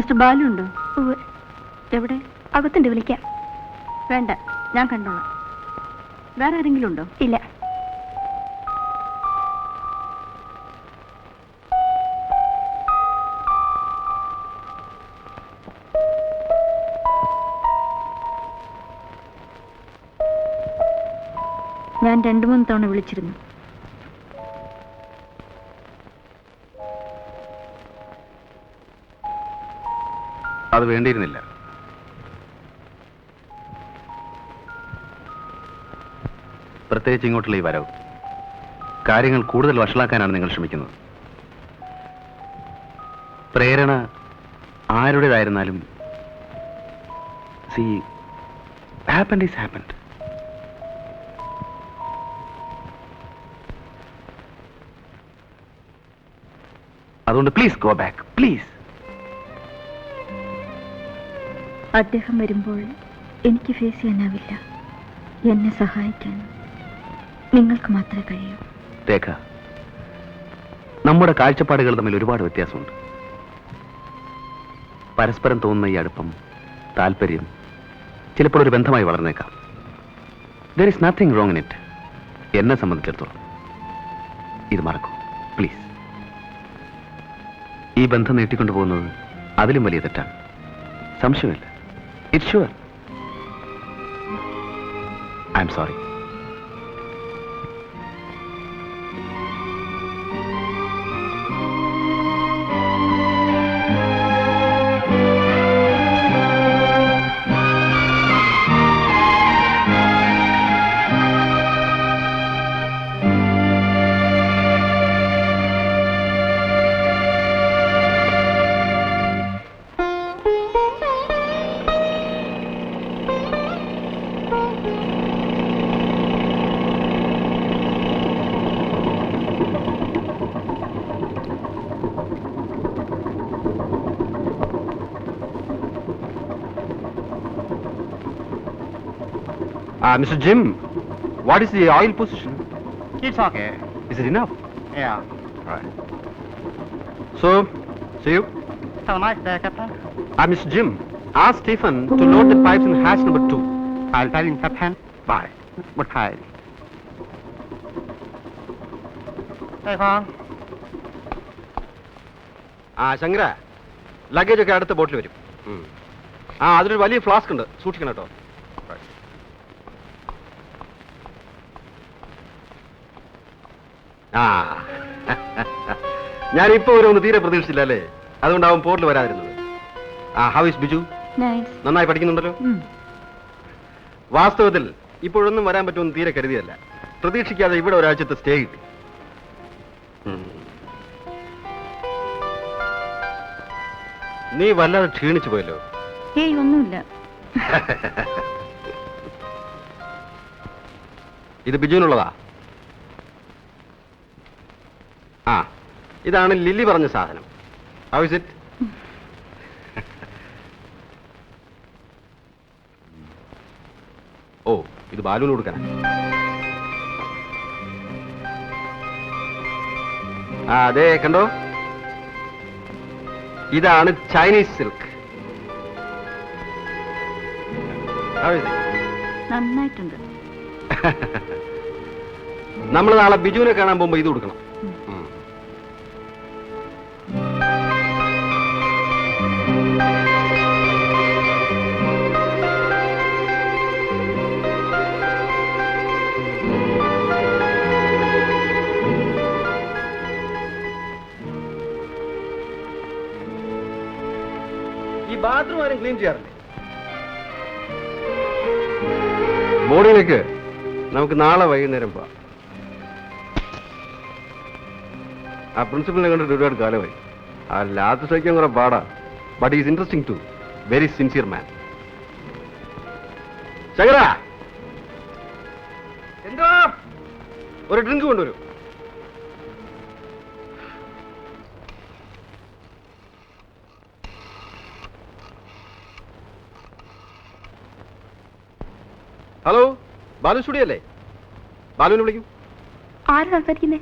Mister Balu ഉണ്ടോ? എവിടെ? അകത്തുണ്ട്, വിളിക്കാം. വേണ്ട, ഞാൻ കണ്ടോളാം. വേറെ ആരെങ്കിലും ഉണ്ടോ? ഇല്ല. ഞാൻ 2-3 തവണ വിളിച്ചിരുന്നു. അത് വേണ്ടിയിരുന്നില്ല. പ്രത്യേകിച്ച് ഇങ്ങോട്ടുള്ള ഈ വരവ് കാര്യങ്ങൾ കൂടുതൽ വഷളാക്കാനാണ് നിങ്ങൾ ശ്രമിക്കുന്നത്. പ്രേരണ ആരുടേതായിരുന്നാലും സി ഹാപ്പൻഡ് ഈസ് ഹാപ്പൻഡ്. അതുകൊണ്ട് പ്ലീസ് ഗോ ബാക്ക്, പ്ലീസ്. അദ്ദേഹം വരുമ്പോൾ എനിക്ക് ഫേസ് ചെയ്യാനാവില്ല. എന്നെ സഹായിക്കാൻ നിങ്ങൾക്ക് മാത്രമേ കഴിയൂ. രേഖ, നമ്മുടെ കാഴ്ചപ്പാടുകൾ തമ്മിൽ ഒരുപാട് വ്യത്യാസമുണ്ട്. പരസ്പരം തോന്നുന്ന ഈ അടുപ്പം, താല്പര്യം ചിലപ്പോൾ ഒരു ബന്ധമായി വളർന്നേക്കാം. There is nothing wrong in it. എന്നെ സംബന്ധിച്ചിടത്തോളം ഇത് മറക്കൂ പ്ലീസ്. ഈ ബന്ധം നീട്ടിക്കൊണ്ടുപോകുന്നത് അതിലും വലിയ തെറ്റാണ്, സംശയമില്ല. It's sure. I am sorry. Mr. Jim, what is the oil position? It's okay. Is it enough? Yeah. Right. So, see you. Have a nice day, Captain. Mr. Jim, ask Stephen to load the pipes in hatch number 2. I'll tell him, Captain. Bye. But hi. Hey, Kong. Shankara, luggage ഒക്കെ അടുത്ത ബോട്ടിൽ വരും. അതിലൊരു വലിയ flask ഉണ്ട്, സൂക്ഷിക്കണം കേട്ടോ. ഞാനിപ്പോ ഒരു തീരെ പ്രതീക്ഷിച്ചില്ല അല്ലേ, അതുകൊണ്ടാവും പോർട്ടിൽ വരാതിരുന്നത്. How is Biju? നന്നായി പഠിക്കുന്നുണ്ടല്ലോ. വാസ്തവത്തിൽ ഇപ്പോഴൊന്നും വരാൻ പറ്റുമെന്ന് തീരെ കരുതിയല്ല. പ്രതീക്ഷിക്കാതെ ഇവിടെ ഒരാഴ്ചത്തെ സ്റ്റേ കിട്ടി. നീ വല്ലാതെ ക്ഷീണിച്ചു പോയല്ലോ. ഏയ് ഒന്നുമില്ല. ഇത് ബിജുവിനുള്ളതാ. ഇതാണ് ലില്ലി പറഞ്ഞ സാധനം. How is it? ഓ, ഇത് ബാലുവിന് കൊടുക്കാൻ. അതെ, കണ്ടോ, ഇതാണ് ചൈനീസ് സിൽക്ക്. നന്നായിട്ടുണ്ട്. നമ്മൾ നാളെ ബിജുവിനെ കാണാൻ പോകുമ്പോ ഇത് കൊടുക്കണം. ഈ ബാത്റൂം ആരും ക്ലീൻ ചെയ്യാറില്ലേ? ബോർഡിലേക്ക് നമുക്ക് നാളെ വൈകുന്നേരം പോവാം. ആ പ്രിൻസിപ്പലിനെ കണ്ടിട്ട് ഒരുപാട് കാലമായി. ആ ലാത്ത് സഹിക്കാൻ കുറെ പാടാ. But is interesting too. Very sincere man. Shankara, എന്താ ഒരു ഡ്രിങ്ക് കൊണ്ടുവരൂ. ഹലോ, ബാലു സ്റ്റുഡിയോ അല്ലേ? ബാലുവിനെ വിളിക്കും. ആര് സംസാരിക്കുന്നേ?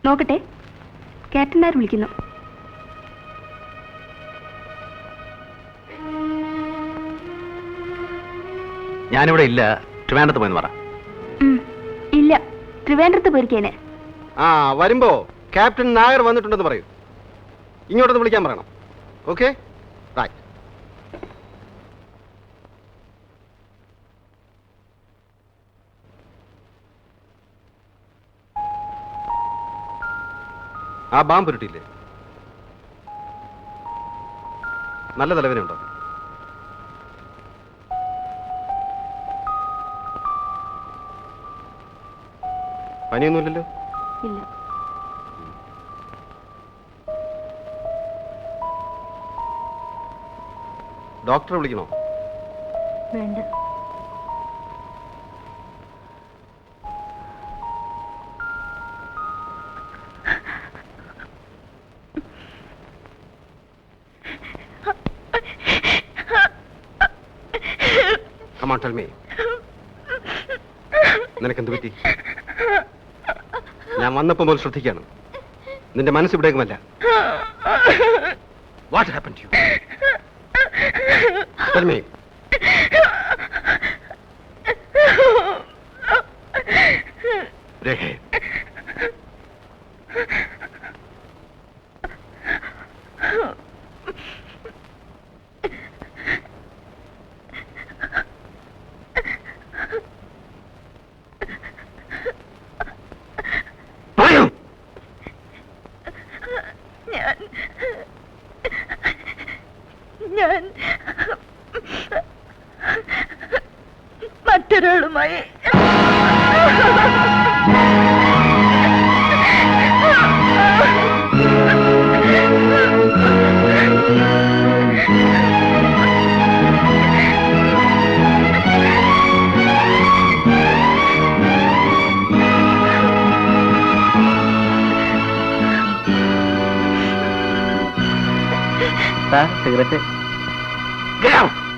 നോക്കട്ടെ. ക്യാപ്റ്റൻ നായർ വിളിക്കുന്നു. ഞാനിവിടെ ഇല്ല, ട്രിവാൻഡ്രത്ത് പോയെന്ന് പറ. ഇല്ല, ട്രിവാൻഡ്രത്ത് പോയിരിക്കേനെ. ആ വരുമ്പോ ക്യാപ്റ്റൻ നായർ വന്നിട്ടുണ്ടെന്ന് പറയൂ. ഇങ്ങോട്ടൊന്ന് വിളിക്കാൻ പറയണം. Okay right. ആ ബാമ്പ് ഉരുട്ടിയില്ലേ? നല്ല തലവേനുണ്ടോ? പനിയൊന്നുമില്ലല്ലോ? ഇല്ല. ഡോക്ടറെ വിളിക്കണോ? വേണ്ട. Come on, tell me. നിനക്കെന്ത് പറ്റി? ഞാൻ വന്നപ്പോൾ മുതൽ ശ്രദ്ധിക്കാണ്. നിന്റെ മനസ്സ് ഇവിടേക്കുമല്ല. What happened to you? Tell me. രേഖേ, ഞാൻ മറ്റൊരാളുമായി സാർ സിഗരറ്റ്. get out.